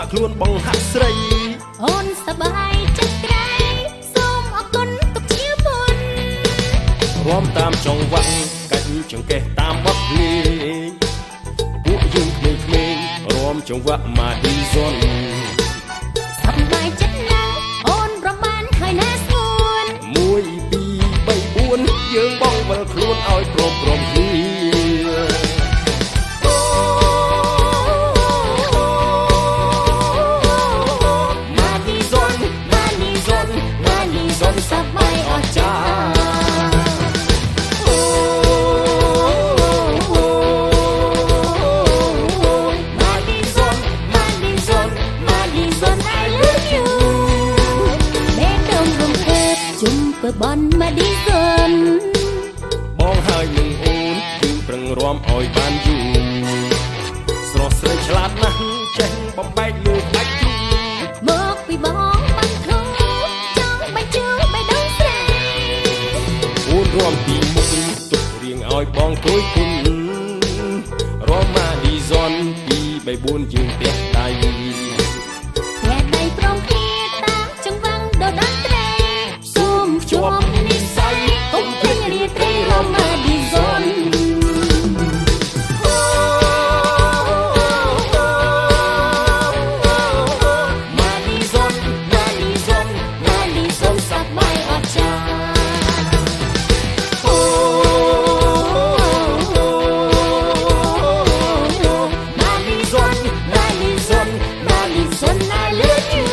ហាក់ខ្លួនបងហាក់ស្រីអូនសប្បាយចិត្តក្រៃសូមអរគុណទុកជាមុនរួមតាមចង្វាក់កាច់ចង្កេះតាមបទភ្លេងពួកយើងក្មេងៗរួមចង្វាក់ម៉ាឌីសុនសប្បាយចិត្តណាស់អូនប្រមាណហើយណាស្ងួន1 2 3 4យើងបងវិលខ្លួនឲ្យព្រមគ្នាសប្បាយអស្ចារ្យម៉ាឌីសុន I love you បេះដូងរំភើបជុំពើបនម៉ាឌីសុនបងហើយនឹងអូនគឺប្រឹងរាំឲ្យបានយូរស្រស់ស្រីឆ្លាតណាស់ចេះបំបែកលើផ្ដាច់គ្រូមកពីបងបានធូរចង់បាញ់ជើងបេះដូងស្រីអូនរាំពីមុខទុករៀងឲ្យបងគួយគុណរាំម៉ាឌីសុន2 3 4យើងផ្ទះដៃព្រមគ្នាតាមចង្វាក់ដ៏តន្ត្រីសូមភ្ជាប់និស្ស័យកុំភ្លេចរាត្រីរមម៉ាឌីសុនម៉ាឌីសុនសប្បាយអស្ចារ្យម៉ាឌីសុន I love you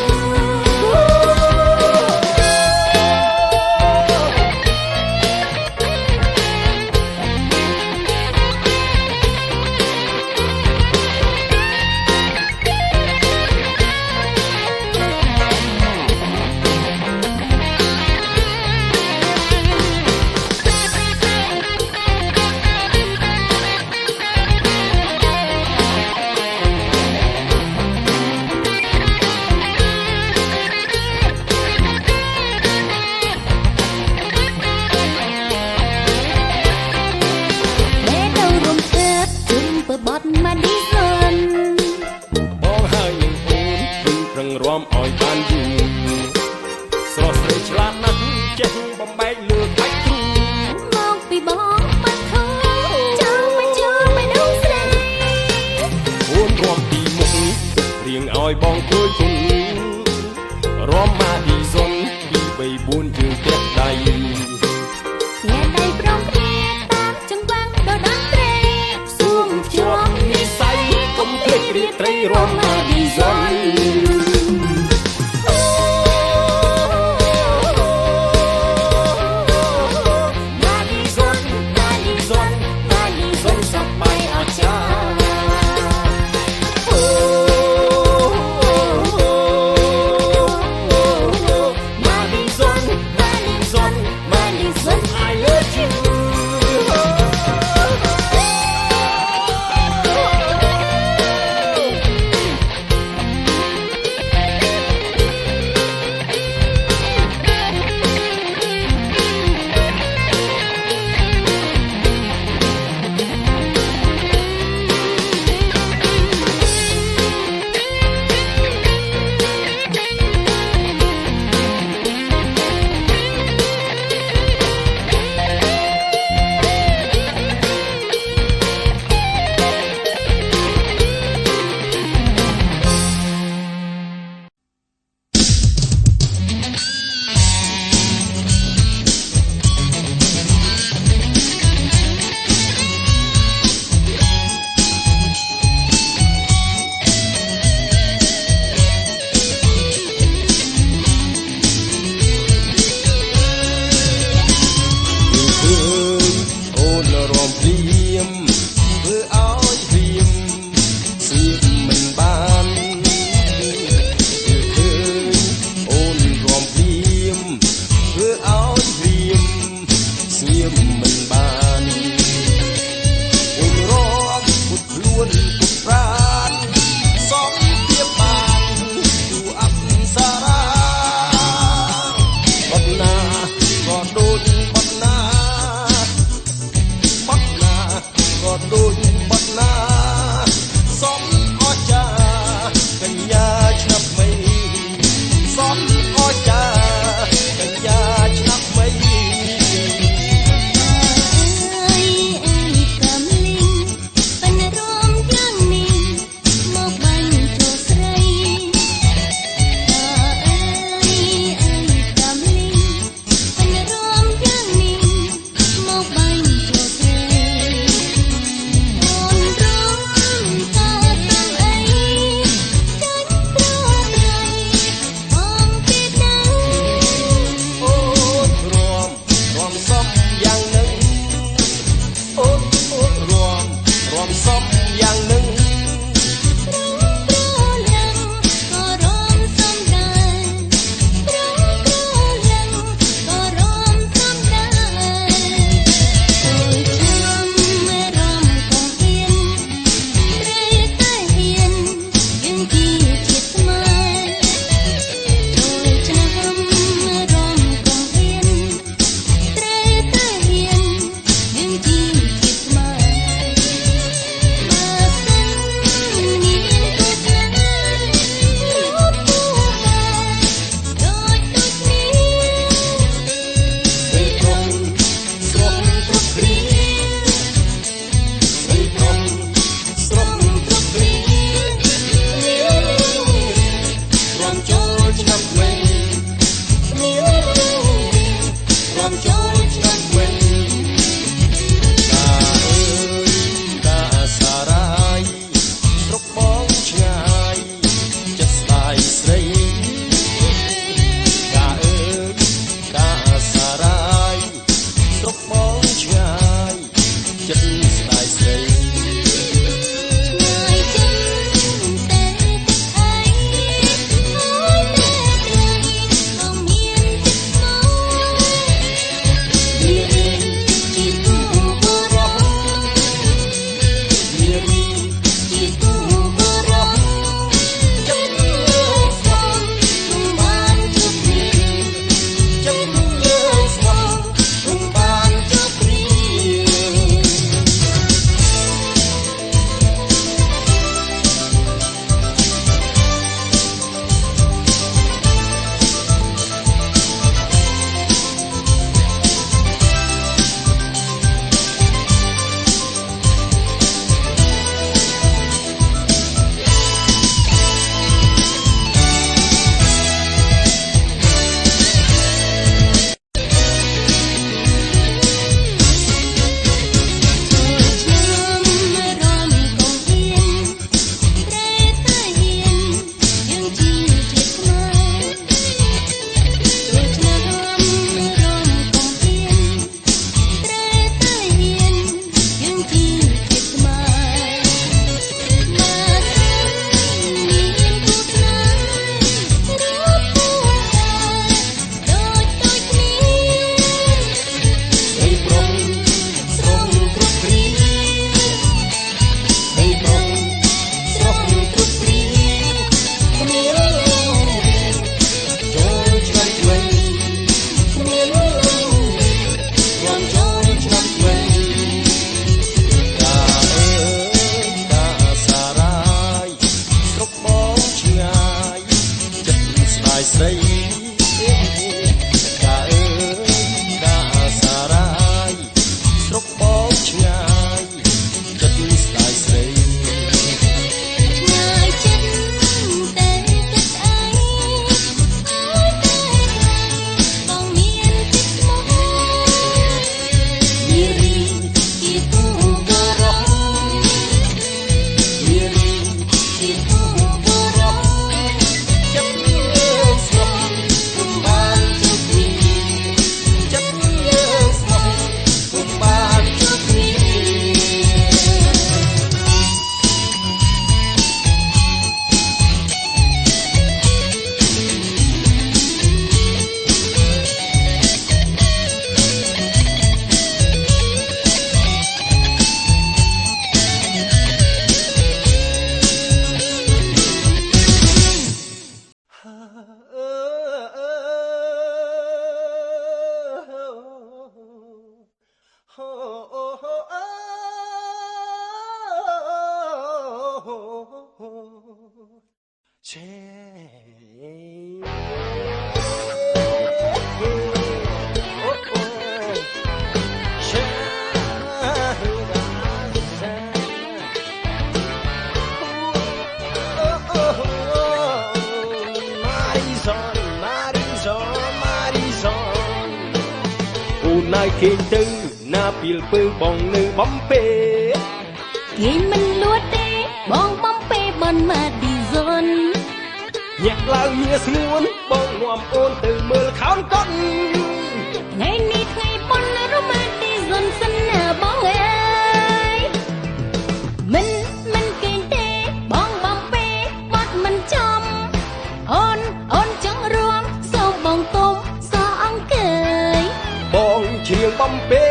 បត់ម៉ាឌីសុនបងហើយនឹងអូនគឺប្រឹងរាំឲ្យបានយូរស្រស់ស្រីឆ្លាតណាស់ចេះបំបែកលើផ្ដាច់គ្រូមកពីបងបានធូរចង់បាញ់ជើងបេះដូងស្រីអូនរាំពីមុខទុករៀងឲ្យបងគួយគុណរាំម៉ាឌីសុន2 3 4យើងផ្ទះដៃព្រមគ្នាតាមចង្វាក់ដ៏តន្ត្រីសូមភ្ជាប់និស្ស័យកុំភ្លេចរាត្រីរមម៉ាឌីសុនសប្បាយអស្ចារ្យម៉ាឌីសុន I love you ប យស្រីដាអើយដាសារ៉ាយស្រុកបងឆ្ងាយចិត្តស្ដាយស្រី ឆ្ងាយចិត្តតែគិតអីអើយតែបងមានចិត្តមកនារីជាគូបរោះនារីជាគូបរោះចិត្តយើងស្មោះគុំបានជួបគ្នាចិត្តយើងស្មោះគុំបានជួបគ្នា Nai kênh tư na pil pư bong nư bấm pê គេមិនលួចទេបងបំពេបានមកឌីហ្សុន ញាក់ឡើងមាស្ងួនបងនាំអូនទៅមើលខោនកត់ ថ្ងៃនេះថ្ងៃប៉ុនរ៉ូម៉ាឌីហ្សុនសិនណាបងអើយមិនគេទេបងបំពេបាត់មិនចំអូនចង់រួមសូមបងគុំសោអង្គើយ បងច្រៀងបំពេ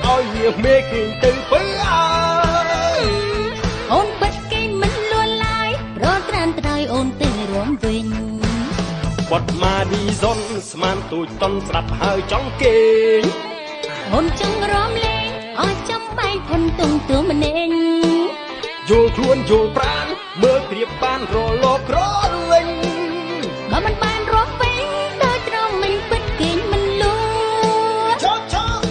ឲ្យវាមេគេងទៅពើអើយ អូនបិទគេមិនលួនឡើយរត់ត្រានត្រើយអូនទៅរួមវិញ គាត់មកឌីហ្សុនស្មានទូចតន់ស្ដាប់ហើយចង់គេង អូនចង់រំលែងអស់ចាំបែកផុនទុំទួម្នេញ យល់ខ្លួនយល់ប្រាណមើលប្រៀបបានរលករលេង បើមិនបានរំវិញដោយត្រង់មិនពិតគេមិនលួច ឈប់ឈប់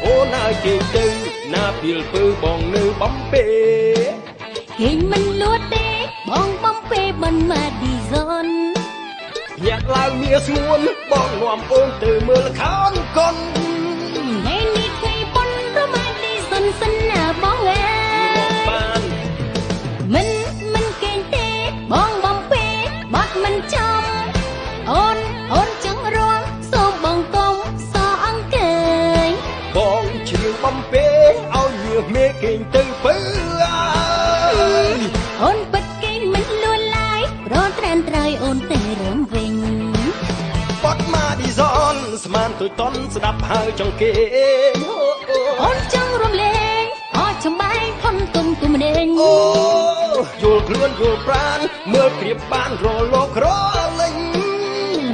អូនហើយគេងទៅណាពីលពើបងនៅបំពេ គេមិនលួចទេបងបំពេបានមកឌីហ្សុន ញាក់ឡើងមាស្ងួនបងនាំអូនទៅមើលខោនកុន ថ្ងៃនេះថ្ងៃប៉ុនរ៉ូម៉ាឌីហ្សុនសិនណាបងអើយ បាន មិនគេទេបងបំពេបាត់មិនចំអូនចង់រួមសូមបងគុំសោអង្គើយ បងច្រៀងបំពេឲ្យវាមេគេងទៅពើអើយ អូនពិតគេមិនលួនឡើយរត់ត្រានត្រើយអូនទៅរួមវិញ បាត់មកឌីហ្សុនស្មានទូចតន់ស្ដាប់ហើយចង់គេង អូនចង់រំលែងអស់ចំបែកផុនទុំទុំម្នេញ អូយល់ខ្លួនយល់ប្រាណមើលប្រៀបបានរលករលេង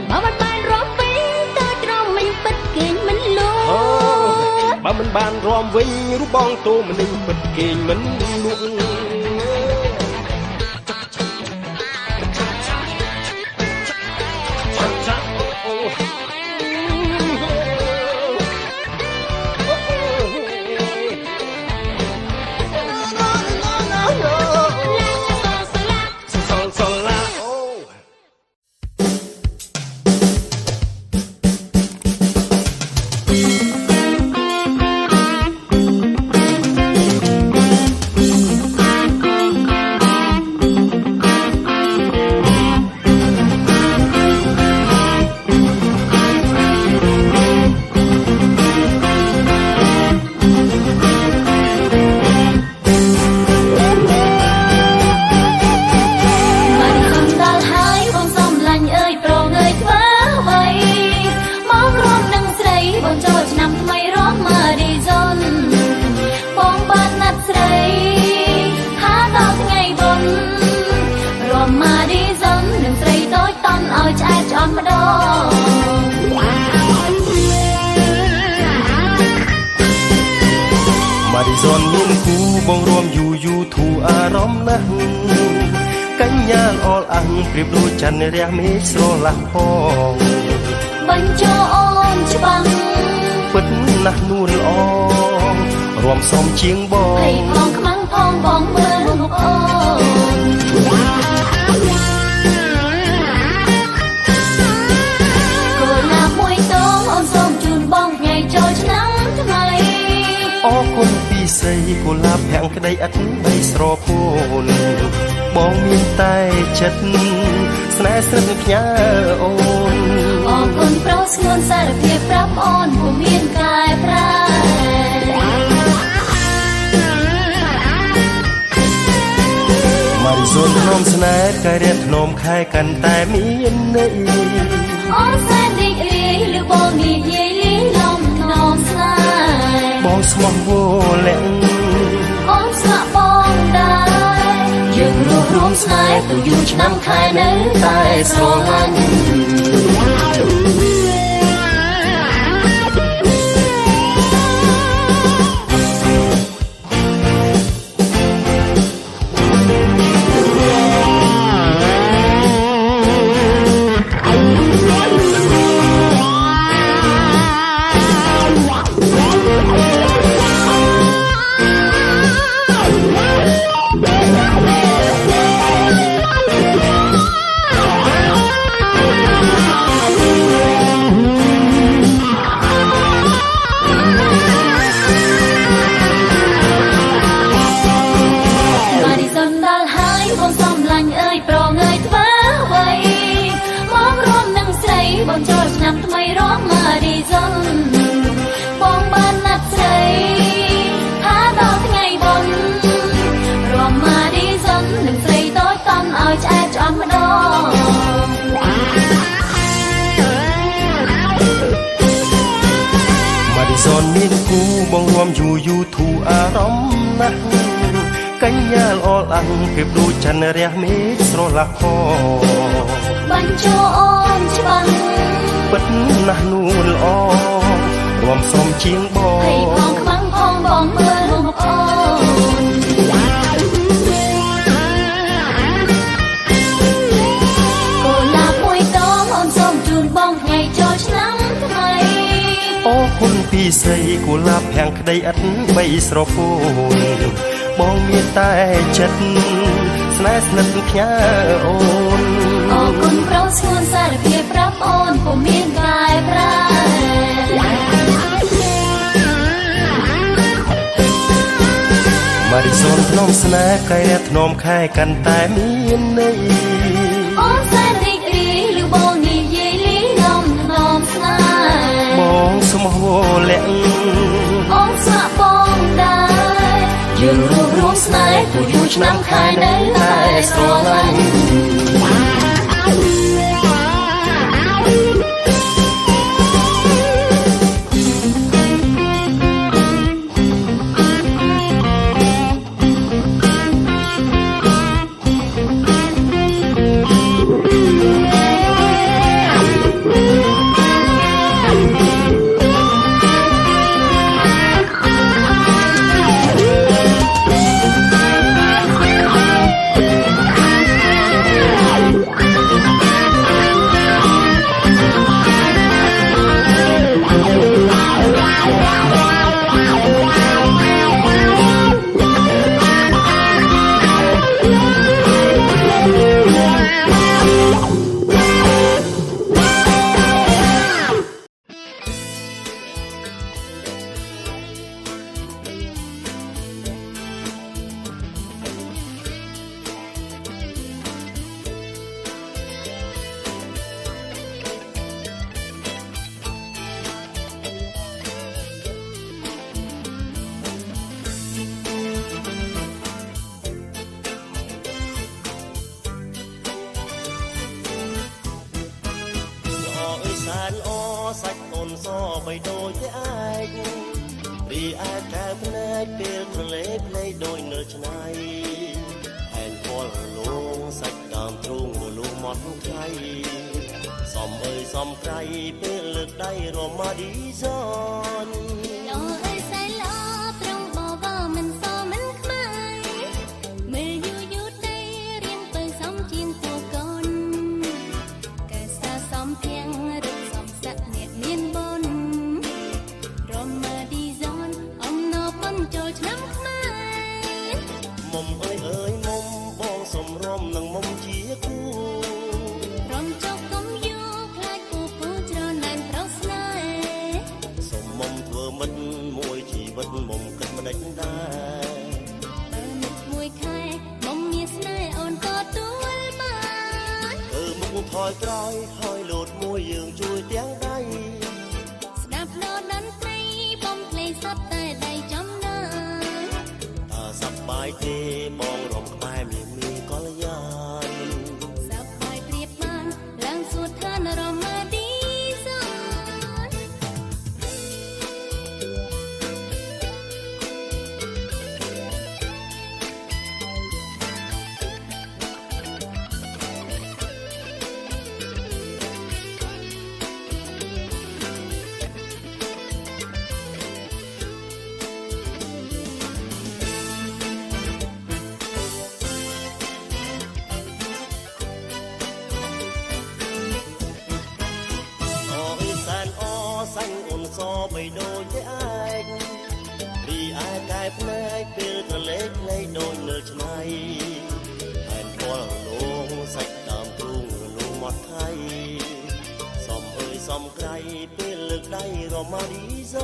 បើមិនបានរំវិញទៅត្រង់មិនពិតគេមិនលួច បើមិនបានរំវិញរូបបងតូម្នេញពិតគេងមិនលួង អ ซอนមានគូបងរួមយូរយូរធូរអារម្មណ៍ណាស់កញ្ញាអលអាំងប្រៀបដូចច័ន្ទរះមេឃស្រឡះផងបញ្ចោអូនច្បាំងពិតណាស់នួនល្អរួមសំជាងបងហើយផងខ្មាំងផងបងមើលមុខអូនកូនណាមួយតងអូនសូមជូនបងថ្ងៃចូលឆ្នាំថ្មីអរគុណពីស័យកុលាបភាំងក្តីឥតបីស្រពោនបងមានតែចិត្តស្នេហ៍ស្និទ្ធផ្ញើអូនអរគុណប្រុសស្ងួនសារភាពប្រាប់អូនពុំមានកែប្រែម៉ារីសូនធ្នមស្នេហ៍កាយរះធ្នមខែកាន់តែមានន័យអូនសែនរីករាយឬបងនិយាយលីលំធ្នមស្នេហ៍បងស្មោះវលាក់អូនស្នាក់បងដែរយើងរួមស្នេហ៍ទៅយូរឆ្នាំខែនៅតែស្រឡាញ់បងចូលឆ្នាំថ្មីរំម៉ារីសុនបងបានណាត់ស្រីថាដល់ថ្ងៃបុណ្យរំម៉ារីសុននឹងស្រីតូចតន់ឲ្យឆ្អែតឆ្អន់ម្ដងម៉ារីសុនមានគូបងរួមយូរយូរធូរអារម្មណ៍ណាស់កញ្ញាល្អអាំងប្រៀបដូចច័ន្ទរះមេឃស្រឡះផងបញ្ចោអូនច្បាំងពិតណាស់នួនល្អរួមសំជាងបងហើយផងខ្មាំងផងបងមើលមុខអូនកូនឡាមួយតងអូនសូមជូនបងថ្ងៃចូលឆ្នាំថ្មីអរគុណពីស័យកុលាបភាំងក្តីឥតបីស្រពោនបងមានតែចិត្តស្នេហ៍ស្និទ្ធផ្ញើអូនអរគុណប្រុសស្ងួនសារភាពប្រាប់អូនពុំមានកែប្រែម៉ារីសូនធ្នមស្នេហ៍កាយរះធ្នមខែកាន់តែមានន័យអូនសែនរីករាយឬបងនិយាយលីលំធ្នមស្នេហ៍បងស្មោះវលាក់អូនស្នាក់បងដែរយើងរួមស្នេហ៍ទៅយូរឆ្នាំខែនៅតែស្រឡាញ់សាច់អូនសបីដូចតែឯករីឯកែភ្នែកពេលប្រឡេកភ្លេចដូចនៅឆ្នៃហែនពលលងសាច់ដើមទ្រូងលុះមាត់ថ្លៃសំអើយសំក្រៃពេលលើកដៃរមាឌីសនអូអើយសៃឡោត្រង់បបមិន មនឹងមុំជាគូរំចុកកុំយកខ្លាចពូពូច្រណែនប្រុសស្នេហ៍សុំមុំធ្វើមិត្តមួយជីវិតមុំគិតមិនដេចដែរបើមុខមួយខែមុំមានស្នេហ៍អូនក៏ទួលបានមុខថយក្រោយហើយលោតមួយយើងជួយទាំងដៃស្ដាប់លោតតន្ត្រីបំភ្លេងសត្វតែដៃចំណាថាសប្បាយទេបងរំក្បែរមានកល្យានសប្បាយព្រៀបបានឡើងសួតឋានរមាឌីសនសាញ់អូនសបីដូចជាឯកពីឯកែភ្នែកពេលត្រឡេកភ្នែកដូចនៅឆ្នៃហែនពលរលោងសាច់ដើមទ្រូងរលោងមាត់ថៃសំអើយសំក្រៃពេលលើកដៃរមាឌីស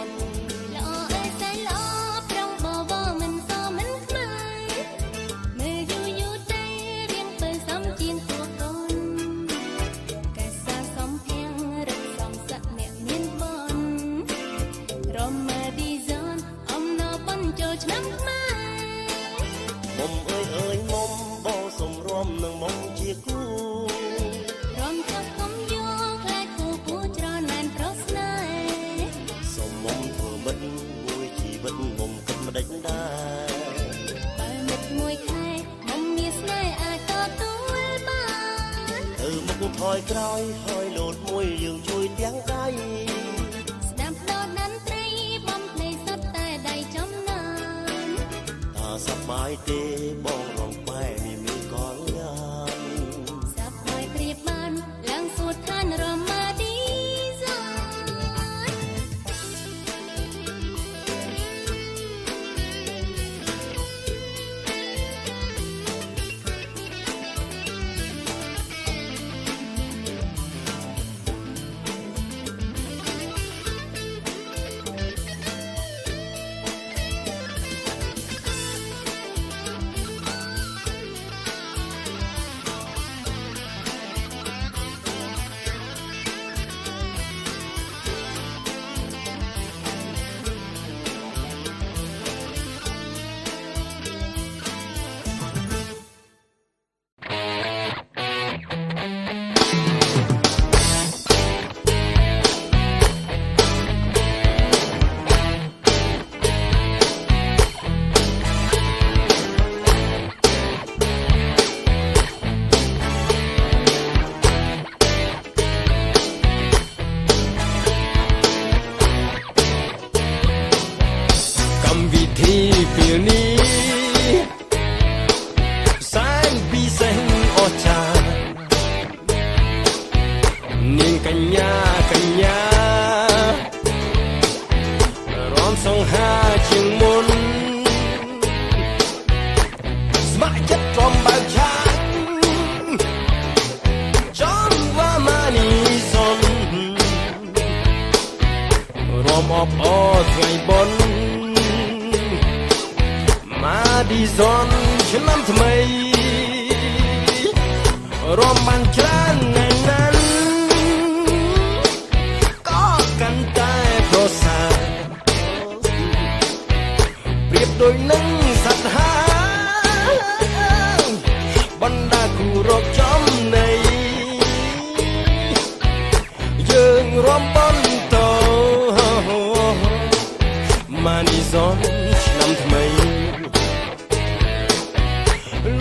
នល្អអើយសែនល្អប្រងបបមិនសមិនខ្មៅមើលយូរយូរតែរៀងបើសំជាងទួកូនកែសាសំភាំងរឹកសំស័កអ្នកមានបនរមាឌីសនអំណបនចូលឆ្នាំខ្មែរមុំអើយមុំបងសុំរំនឹងមុំជាគូរំចុកកុំយកខ្លាចពូពូច្រណែនប្រុសស្នេហ៍សុំមុំធ្វើមិត្តមួយជីវិតមុំគិតមិនដេចដែរបើមិត្តមួយខែមុំមានស្នេហ៍អាចទទួលបានមុខថយក្រោយហើយលោតមួយយើងជួយទាំងដៃស្ដាប់ដោតតន្ត្រីបំភ្លេងសត្វតែដៃចំណានថាសប្បាយទេបងរងបែមានកល្យានសប្បាយព្រៀបបានឡើងសួតឋានរមាឌីសនពេលនេះសែនពិសេសអស្ចារ្យនាងកញ្ញារំសង្ហាជាងមុនស្ម័គ្រចិត្តទ្រាំបើកឆាកចង់វាម៉ានីសុនរំអបអរថ្ងៃបុណ្យឌីសនឆ្នាំថ្មីរំបានច្រើនណាស់ណាស់ក៏កាន់តែប្រសើរប្រៀបដូចនឹងសត្វហាបណ្ដាគូរកចំណៃយើងរំបន្តម៉ានីសនឆ្នាំថ្មី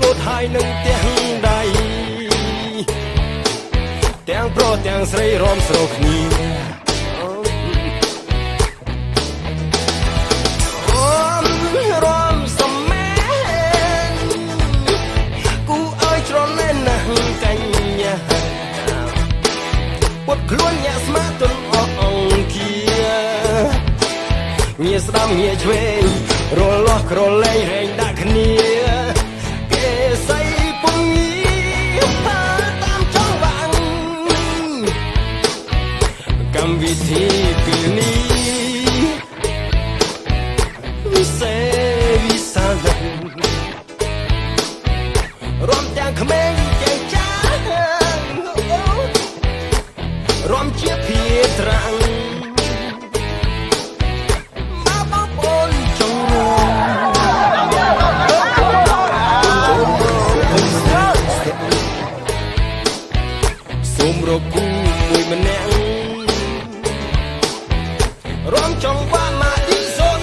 លោតហើយនឹងទាំងដៃទាំងប្រុសទាំងស្រីរំស្រោគ្នារំសំមែនគូអើយច្រណែនណាស់កញ្ញាពុតខ្លួនញាក់ស្មាទន់អស់អង្គាងាស្ដាំងាឆ្វេងរលាស់ក្រឡែងរែងដាក់គ្នាគេស័យពុ ក្មេងចេះចារំជាភាត្រាំងមកបងប្អូនចង់សូមរកគូមួយម្នាក់រំចង់បានមកឌីសុន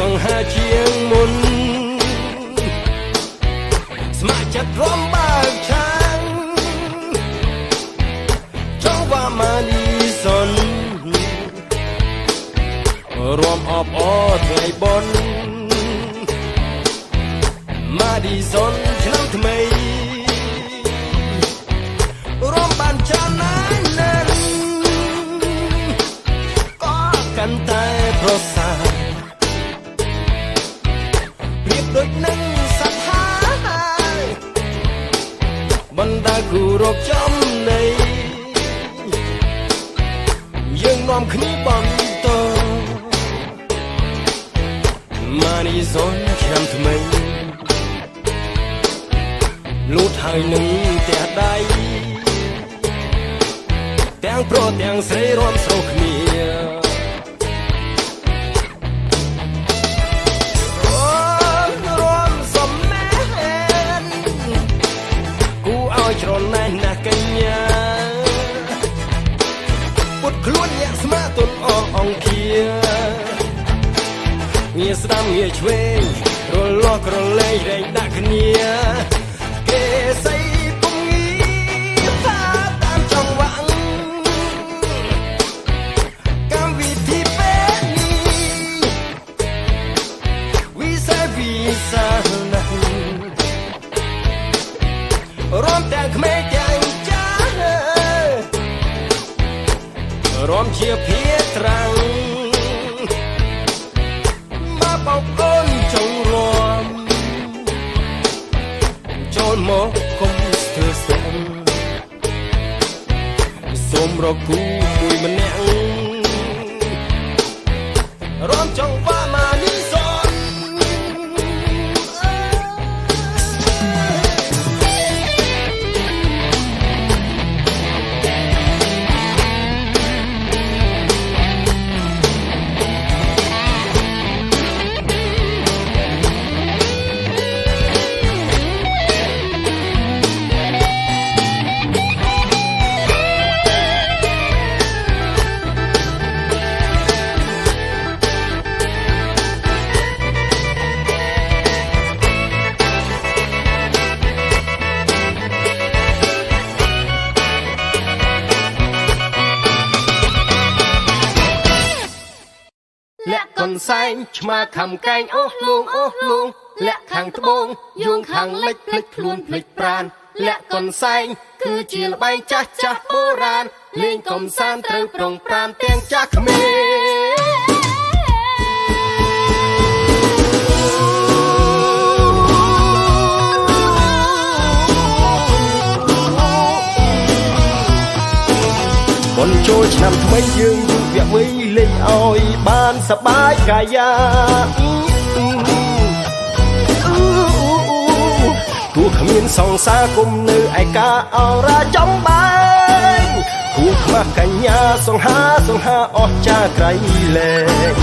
សង្ហាជាងមុនស្ម័គ្រចិត្តរំបើកឆាំងចង់ว่ามาនីសុនរំអបអរថ្ងៃបុណ្យมาឌីសុនឆ្នាំថ្មីរំបានចាំណាស់ណាស់ក៏កាន់តែប្រសើរដូចនឹងសត្វហើយបណ្ដាគូរកចំណៃយើងនាំគ្នាបន្តมาនីសុនឆ្នាំថ្មីលូតហើយនឹងផ្ទះដៃទាំងប្រុសទាំងស្រីរួមស្រោគ្នាច្រណែនណាស់កញ្ញាពុតខ្លួនញាក់ស្មាទុនអអង្គាងាស្ដាំងាឆ្វេងរលាស់ក្រឡេករែងដាក់គ្នាគេស័យពុំងីថាតាមចង្វាក់កម្មវិធីពេលនេះវិសាណាស់រំទាំងក្មេងទាំងចាស់រំជាភាត្រាំងមកបងប្អូនចង់រំចូលមកគុំស្ទើរស្ទងសូមរកគូមួយម្នាក់រំចង់បានមកនេះសុនលាក់កនសែងឆ្មាខំកែងអូសលួងលាក់ខាងត្បូងយួងខាងលិចភ្លេចខ្លួនភ្លេចប្រានលាក់កនសែងគឺជាល្បែងចាស់បុរាណលេងកំសាន្តត្រូវប្រុងប្រានទាំងចាស់ក្មេងបុណ្យចូលឆ្នាំថ្មីយើងយុវវ័យលេងឲ្យបានសប្បាយកាយាទោះគ្មានសង្សារគុំនៅឯកាអរាចំបែងគូខ្មាស់កញ្ញាសង្ហាអស់ចាក្រៃលែង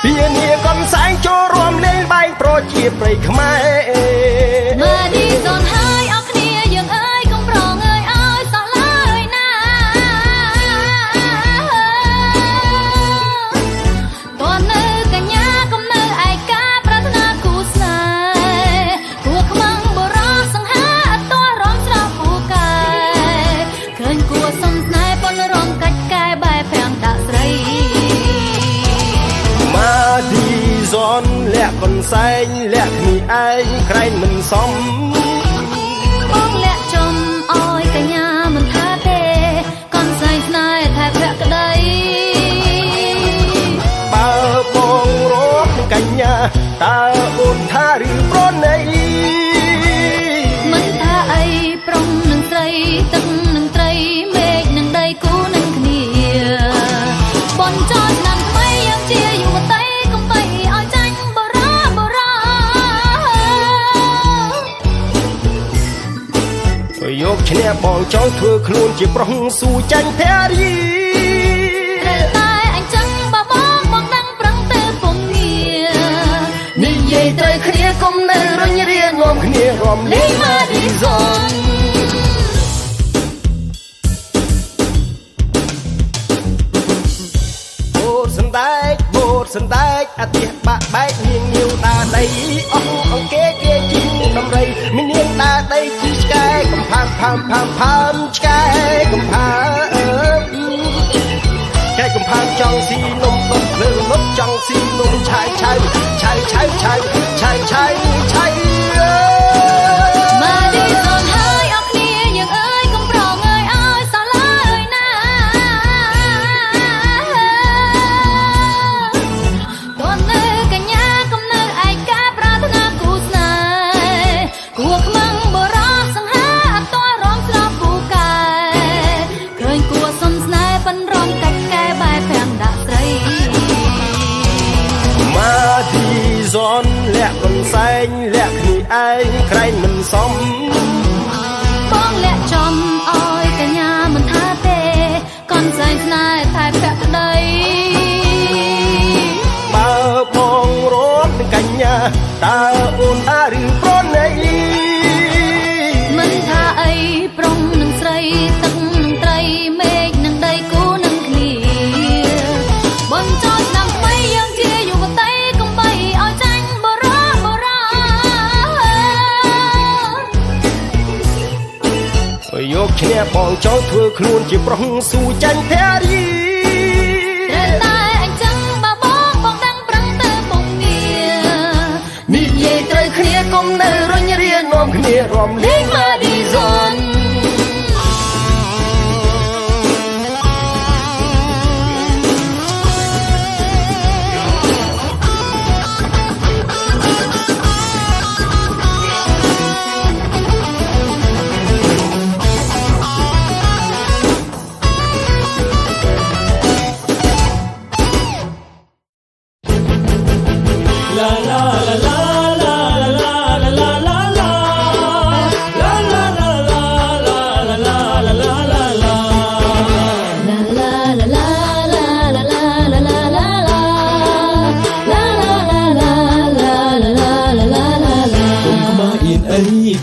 ពានាកនសែងចូលរួមលេងបែងប្រជាប្រិយខ្មែរมาឌីសុនហើយអស់គ្នាយើងអើយកុំប្រងើយឲ្យសោះឡើយណា នសែងលាក់គ្នាឯងក្រែងមិនសម បងលាក់ចំអោយកញ្ញាមិនថាទេកូនស្រីស្នេហ៍ថែភក្តី បើបងរកកញ្ញាតើអូនថាឬប្រណី មិនថាអីប្រុងនឹងស្រីទឹកនឹងត្រីមេឃនឹងដីគូនឹងគ្នាបនចោលឆ្នាំថ្មីយ៉ាងជាយុវតីកុំបីឲ្យចាញ់បរាបរា យកឈ្នះបងចង់ធ្វើខ្លួនជាប្រុសស៊ូចាញ់ភារី ត្រូវតែអញ្ចឹងបើបងដឹងប្រឹងទៅពុំងារនិយាយត្រូវគ្នាកុំនៅរញរានាំគ្នារំលេងមកឌីហ្សុន បូតសណ្ដែកអាទិះបាក់បែកនាងនាវដាដីអស់អង្គគេជីដំរីមីនាងដាដីជីឆ្កែកំផាំផាំផាំផាំឆ្កែកំផាឆ្កែកំផាំចង់ស៊ីនំដុតលើលុតចង់ស៊ីនំឆាយឆាយឆាយឆាយឆាយឆាយឆាយឆាយ មកឌីហ្សុនហើយអរគ្នាយើងអើយកុំប្រងើយឲ្យសោះឡើយណាកូននៅកញ្ញាកុំនៅឯកាប្រាថ្នាគូស្នេហ៍គួខ្មាំងបរោះសង្ហាអត់តរំស្លាប់គូកែឃើញគួសុំស្នេហ៍ប៉ុនរំកាច់កែបែបប្រាំដាក់ស្រី មកទីဇွန်លាក់កនសែងលាក់គ្នាឯងក្រែងមិនសម បងលាក់ចំអោយកញ្ញាមិនថាទេកូនស្រីស្នេហ៍ថែភក្តី បើបងរត់កញ្ញាតើអូនថាឬប្រណី មិនថាអីប្រុងនឹងស្រីទឹកនឹងត្រីមេឃនឹងដីគូនឹងគ្នាបនចោលឆ្នាំថ្មីយើងជាយុវតីកុំបីឲ្យចាញ់បរាបរា យកឈ្នះបងចង់ធ្វើខ្លួនជាប្រុសស៊ូចាញ់ភារី ត្រូវតែអញ្ចឹងបើបងដឹងប្រឹងទៅពុំងារនិយាយត្រូវគ្នាកុំនៅរញរានាំគ្នារំលេងមកឌីហ្សុន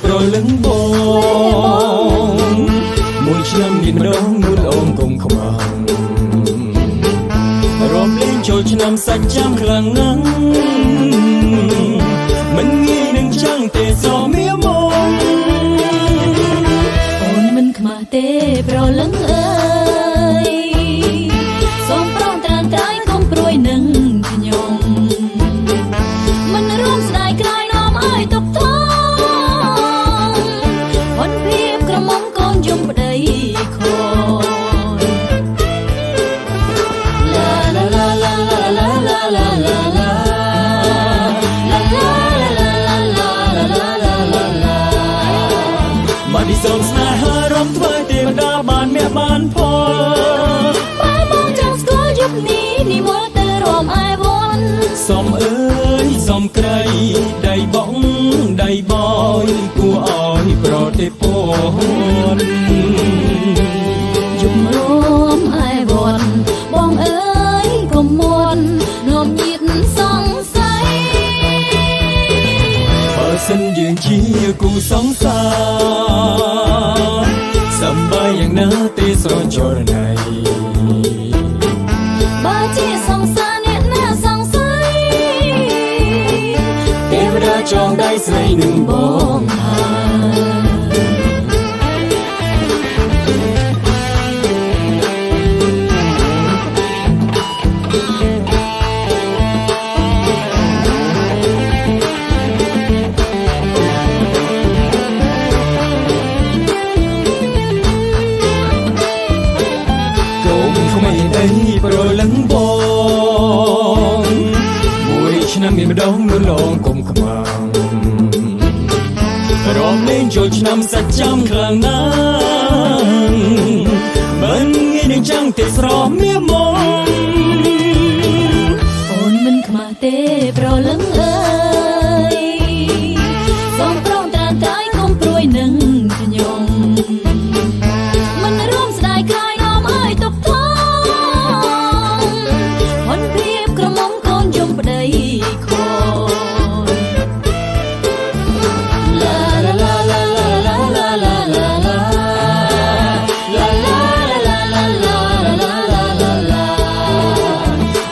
ប្រលឹងបងមួយឆ្នាំនេះម្ដងនួនអូនកុំខ្មាំងរំលេងចូលឆ្នាំសាច់ចាំខ្លាំងណាស់មិនងាយនឹងចាំងទេសមៀមកអូនមិនខ្មាស់ទេប្រលឹងអើយសូមប្រងត្រាំត្រៃកុំព្រួយនឹងខ្ញុំមិនរួមស្ដាយក្រោយនាំឲ្យទុកធំวันเพียบกระหม่อมก่อนยมปดายคอยลาลาลาลาลาลาลาลาลาลาลาลาลาមកឌីសូនស្នេហារំធ្វើទេវតាបានមេបានផលបើបងចង់ស្គាល់យប់នេះនិមន្តទៅរំអាយវ័នសំអើយសំក្រៃដៃបងដៃបយគួរឲ្យប្រទេពនយប់រំអាយវ័នបងអើយកុំមន់នាំញាតសង្ស័យបើសិនយើងជាគូសង្សារសំបីយ៉ាងណាទេស្រចរណៃបើជាសង្សារអ្នកណាសង្ស័យទេវតាចងដៃស្រីនឹងបងហ ឆ្នាំមានម្ដងនោះលងគុំខ្មាំងរំលែងចូលឆ្នាំសាច់ចាំខ្លាំងណាស់មិនងាយនឹងចាំងទេស្រមៀមងអូនមិនខ្មាស់ទេប្រលឹងអើយសូមប្រងត្រានត្រៃគុំព្រួយនឹងខ្ញុំមិនរួមស្ដាយក្រោយអមអើយទុកថងមិនព្រៀបក្រមុំកូនយំប្តីខូនឡាឡាឡាឡាឡាឡាឡាឡាឡា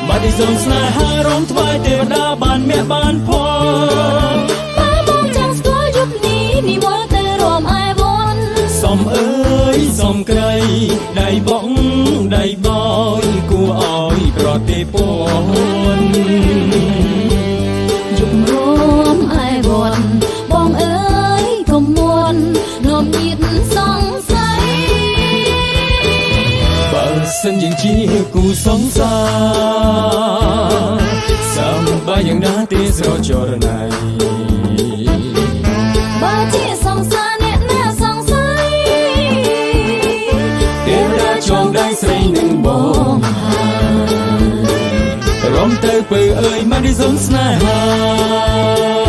បាត់ទីសូនស្នេហារំថ្វាយទេវតាបានមាក់បានផងបើបងចង់ស្គាល់យប់នេះនិមន្តទៅរួមឯវនសំអើយសំក្រៃដៃបងដៃបយគួរឲ្យប្រទេពនយប់រួមឯវនបងអើយកុំមួននាំទៀតសង្ស័យបើសិនយើងជាគូសង្សារសំបាយយ៉ាងណាទេស្រចរណៃបើជាសង្សារអ្នកណាសង្ស័យទេវតាចងដៃស្រីនឹងបងហើយរំទៅពើអើយមកទីសុនស្នេហា